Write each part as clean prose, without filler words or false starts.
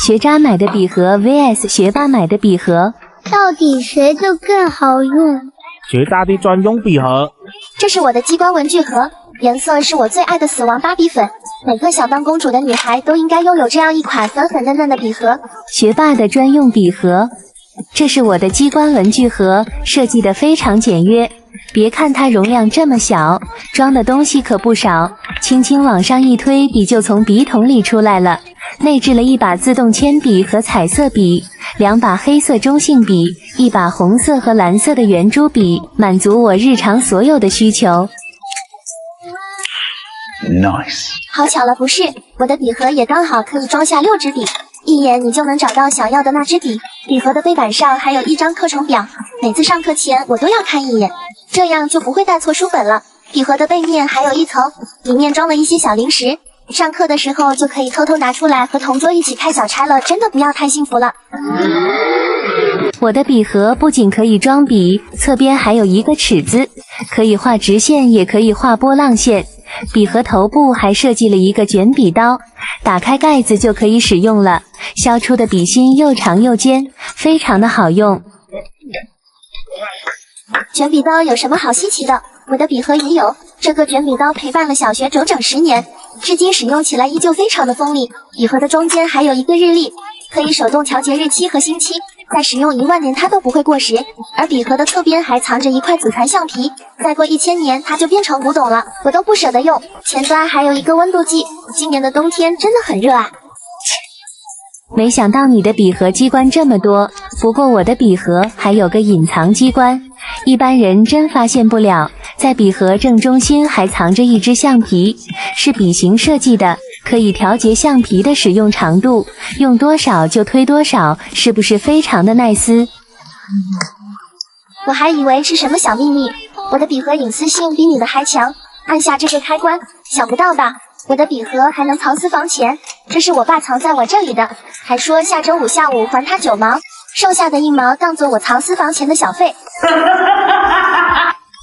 学渣买的笔盒 vs 学霸买的笔盒，到底谁的更好用？学渣的专用笔盒。这是我的机关文具盒，颜色是我最爱的死亡芭比粉，每个想当公主的女孩都应该拥有这样一款粉粉嫩嫩的笔盒。学霸的专用笔盒，这是我的机关文具盒，设计得非常简约。别看它容量这么小，装的东西可不少，轻轻往上一推，笔就从笔筒里出来了。内置了一把自动铅笔和彩色笔，2把黑色中性笔，1把红色和蓝色的圆珠笔，满足我日常所有的需求。Nice。好巧了，不是，我的笔盒也刚好可以装下6支笔，一眼你就能找到想要的那支笔。笔盒的背板上还有一张课程表，每次上课前我都要看一眼，这样就不会带错书本了。笔盒的背面还有一层，里面装了一些小零食，上课的时候就可以偷偷拿出来和同桌一起开小差了，真的不要太幸福了。我的笔盒不仅可以装笔，侧边还有一个尺子，可以画直线也可以画波浪线。笔盒头部还设计了一个卷笔刀，打开盖子就可以使用了，削出的笔芯又长又尖，非常的好用。卷笔刀有什么好稀奇的？我的笔盒也有，这个卷笔刀陪伴了小学整整10年，至今使用起来依旧非常的锋利。笔盒的中间还有一个日历，可以手动调节日期和星期，再使用1万年它都不会过时。而笔盒的侧边还藏着一块祖传橡皮，再过1000年它就变成古董了，我都不舍得用。前端还有一个温度计，今年的冬天真的很热啊。没想到你的笔盒机关这么多，不过我的笔盒还有个隐藏机关，一般人真发现不了。在笔盒正中心还藏着一支橡皮，是笔形设计的，可以调节橡皮的使用长度，用多少就推多少，是不是非常的耐撕？我还以为是什么小秘密，我的笔盒隐私性比你的还强。按下这个开关，想不到吧？我的笔盒还能藏私房钱，这是我爸藏在我这里的，还说下周5下午还他9毛，剩下的1毛当做我藏私房钱的小费。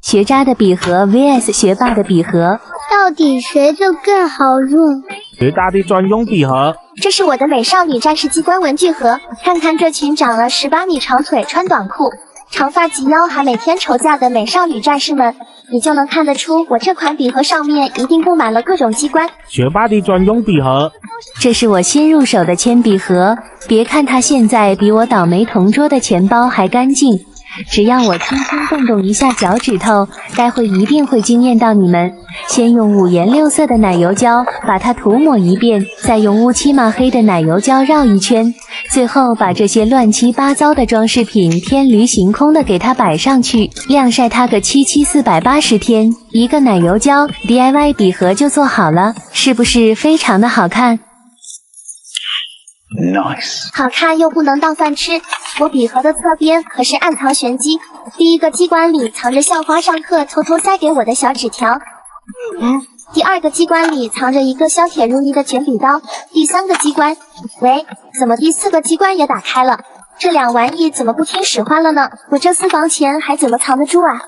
学渣的笔盒 vs 学霸的笔盒，到底谁的更好用？学渣的专用笔盒。这是我的美少女战士机关文具盒，看看这群长了18米长腿穿短裤，长发及腰还每天愁嫁的美少女战士们，你就能看得出我这款笔盒上面一定布满了各种机关。学霸的专用笔盒。这是我新入手的铅笔盒，别看它现在比我倒霉同桌的钱包还干净，只要我轻轻动动一下脚趾头，待会一定会惊艳到你们。先用5颜6色的奶油胶把它涂抹一遍，再用乌漆嘛黑的奶油胶绕一圈，最后把这些乱七八糟的装饰品天驴行空的给它摆上去，晾晒它个77480天，一个奶油胶 DIY 笔盒就做好了，是不是非常的好看？Nice。好看又不能当饭吃，我笔盒的侧边可是暗藏玄机。第一个机关里藏着校花上课偷偷塞给我的小纸条，第2个机关里藏着一个削铁如泥的卷笔刀，第3个机关，喂，怎么第4个机关也打开了？这2玩意怎么不听使唤了呢？我这私房钱还怎么藏得住啊？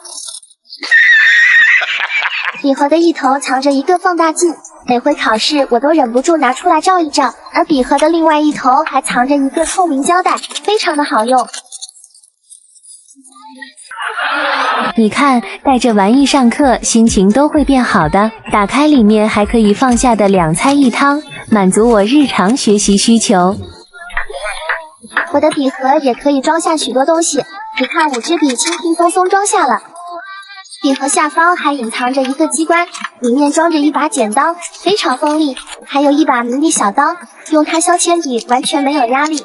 笔盒的一头藏着一个放大镜，每回考试我都忍不住拿出来照一照，而笔盒的另外一头还藏着一个透明胶带，非常的好用。你看，带着玩意上课，心情都会变好的。打开里面还可以放下的2菜1汤，满足我日常学习需求。我的笔盒也可以装下许多东西，你看5支笔轻轻松松装下了。笔盒下方还隐藏着一个机关，里面装着一把剪刀，非常锋利，还有一把迷你小刀，用它削铅笔完全没有压力。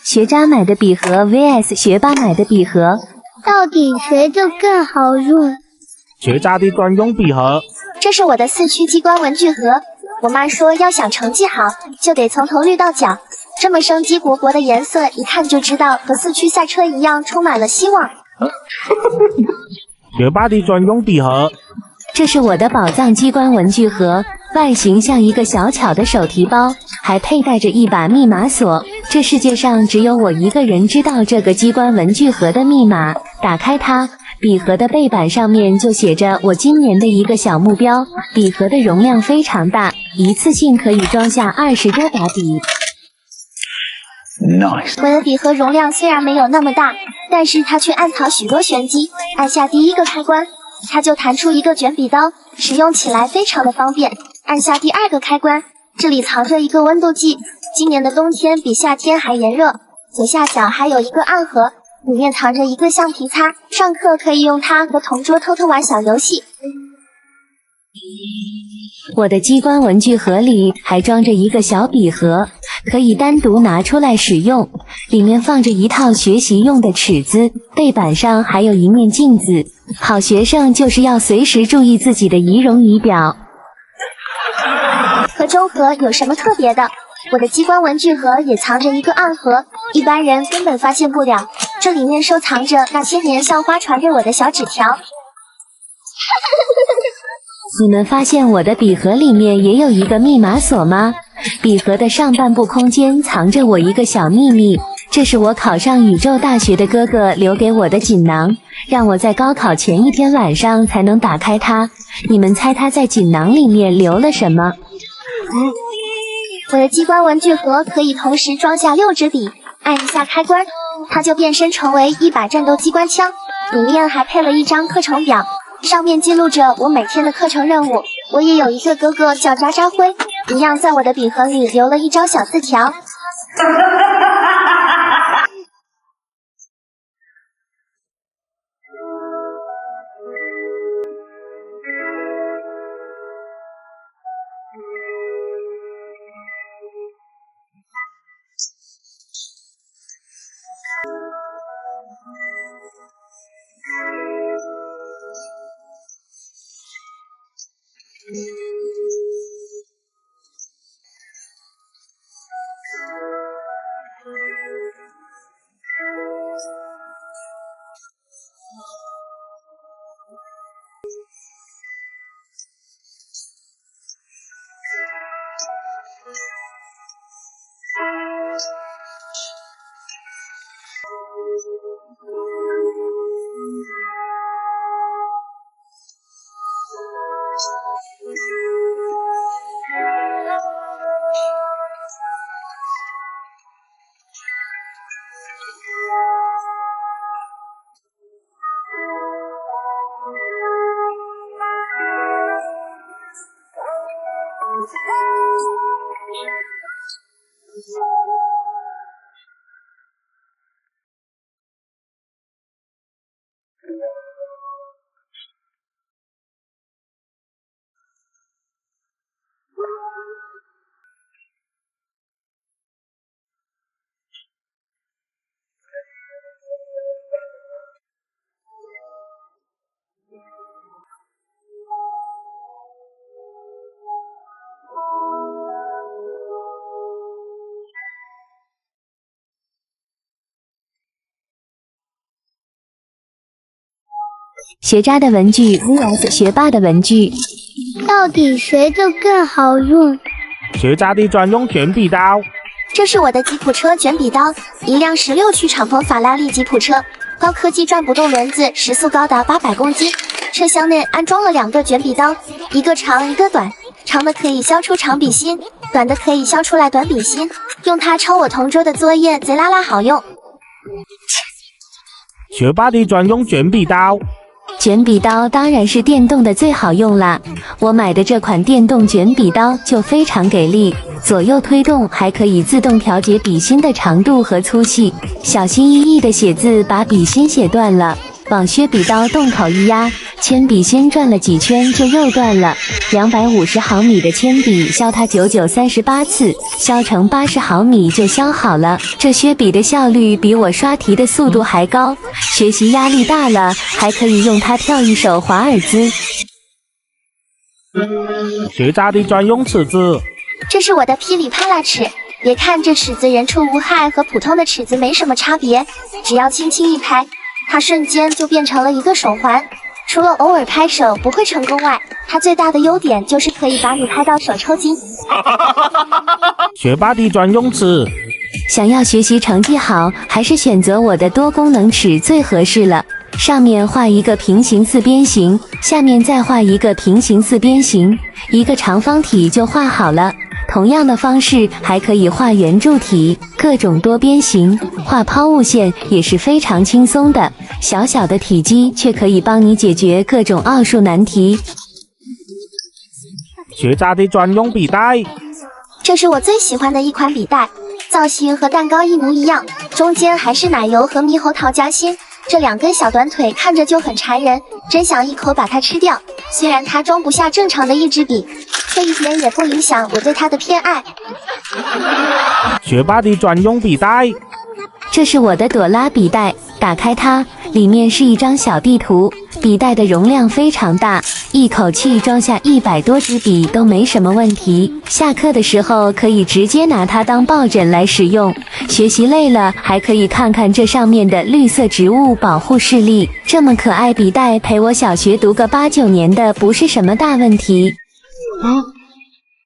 学渣买的笔盒 vs 学霸买的笔盒，到底谁的更好用？学渣的专用笔盒。这是我的4驱机关文具盒，我妈说要想成绩好，就得从头绿到脚，这么生机勃勃的颜色，一看就知道和4驱赛车一样充满了希望。学霸的专用笔盒。这是我的宝藏机关文具盒，外形像一个小巧的手提包，还佩戴着一把密码锁。这世界上只有我一个人知道这个机关文具盒的密码，打开它，笔盒的背板上面就写着我今年的一个小目标。笔盒的容量非常大，一次性可以装下20多把笔。我的笔盒容量虽然没有那么大，但是它却暗藏许多玄机。按下第一个开关，它就弹出一个卷笔刀，使用起来非常的方便。按下第二个开关，这里藏着一个温度计，今年的冬天比夏天还炎热。左下角还有一个暗盒，里面藏着一个橡皮擦，上课可以用它和同桌偷偷玩小游戏。我的机关文具盒里还装着一个小笔盒，可以单独拿出来使用，里面放着一套学习用的尺子，背板上还有一面镜子。好学生就是要随时注意自己的仪容仪表。和中盒有什么特别的？我的机关文具盒也藏着一个暗盒，一般人根本发现不了，这里面收藏着那些年校花传给我的小纸条。你们发现我的笔盒里面也有一个密码锁吗？笔盒的上半部空间藏着我一个小秘密，这是我考上宇宙大学的哥哥留给我的锦囊，让我在高考前一天晚上才能打开它。你们猜他在锦囊里面留了什么？我的机关文具盒可以同时装下6支笔，按一下开关，它就变身成为一把战斗机关枪，里面还配了一张课程表，上面记录着我每天的课程任务。我也有一个哥哥叫渣渣辉，一样在我的笔盒里留了一张小字条。学渣的文具 vs 学霸的文具，到底谁的更好用？学渣的专用卷笔刀。这是我的吉普车卷笔刀，一辆16驱敞篷法拉利吉普车，高科技转不动轮子，时速高达800公斤。车厢内安装了2个卷笔刀，一个长一个短，长的可以削出长笔芯，短的可以削出来短笔芯，用它抄我同桌的作业贼拉拉好用。学霸的专用卷笔刀。卷笔刀当然是电动的最好用啦，我买的这款电动卷笔刀就非常给力，左右推动还可以自动调节笔芯的长度和粗细，小心翼翼的写字把笔芯写断了，往削笔刀洞口一压，铅笔芯转了几圈就又断了。250毫米的铅笔削它99 38次，削成80毫米就削好了。这削笔的效率比我刷题的速度还高，学习压力大了还可以用它跳一首华尔兹。学渣的专用尺子。这是我的噼里啪啦尺，别看这尺子人畜无害，和普通的尺子没什么差别，只要轻轻一拍，它瞬间就变成了一个手环。除了偶尔拍手不会成功外，它最大的优点就是可以把你拍到手抽筋。学霸的专用尺。想要学习成绩好，还是选择我的多功能尺最合适了。上面画一个平行四边形，下面再画一个平行四边形，一个长方体就画好了。同样的方式还可以画圆柱体，各种多边形，画抛物线也是非常轻松的。小小的体积却可以帮你解决各种奥数难题。学渣的专用笔袋，这是我最喜欢的一款笔袋，造型和蛋糕一模一样，中间还是奶油和猕猴桃夹心。这2根小短腿看着就很馋人，真想一口把它吃掉。虽然它装不下正常的一支笔，这一点也不影响我对它的偏爱。学霸的专用笔袋，这是我的朵拉笔袋，打开它，里面是一张小地图。笔袋的容量非常大，一口气装下100多支笔都没什么问题。下课的时候可以直接拿它当抱枕来使用，学习累了还可以看看这上面的绿色植物保护视力。这么可爱笔袋陪我小学读个8、9年的不是什么大问题。